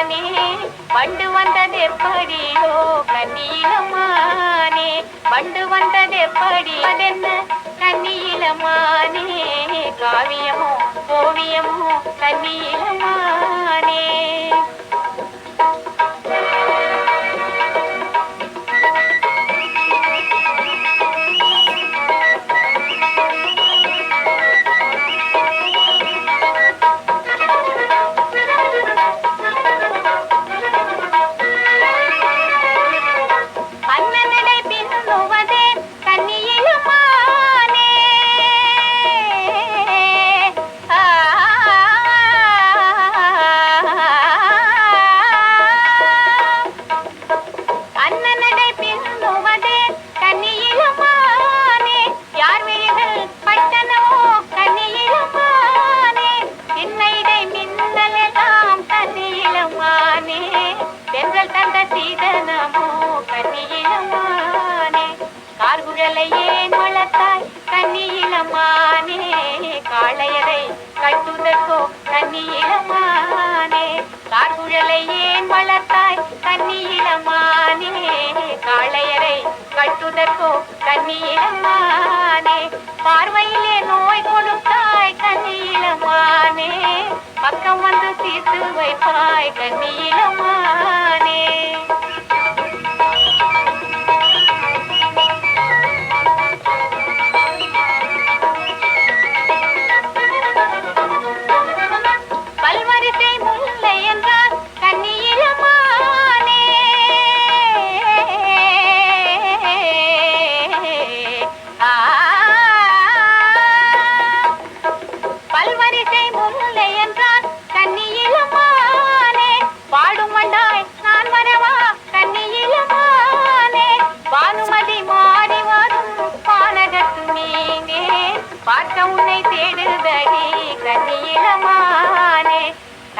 இளமானே வண்டு வந்தது எப்படியோ கன்னி இளமானே வண்டு வந்தது எப்படி அதென்ன கன்னி இளமானே காவியமோ ஓவியமோ கன்னி இளமானே சீதனமோ கன்னி இளமானே கார்குழலை ஏன் வளர்த்தாய் கன்னி இளமானே காளையரை கட்டுதற்கோ கன்னி இளமானே கார்குழலை ஏன் வளர்த்தாய் கன்னி இளமானே காளையரை கட்டுதற்கோ கன்னி இளமானே பார்வையிலே நோய் கொடுத்தாய் கன்னி இளமானே பக்கம் வந்து தீர்த்து வைப்பாய் கன்னி இளமானே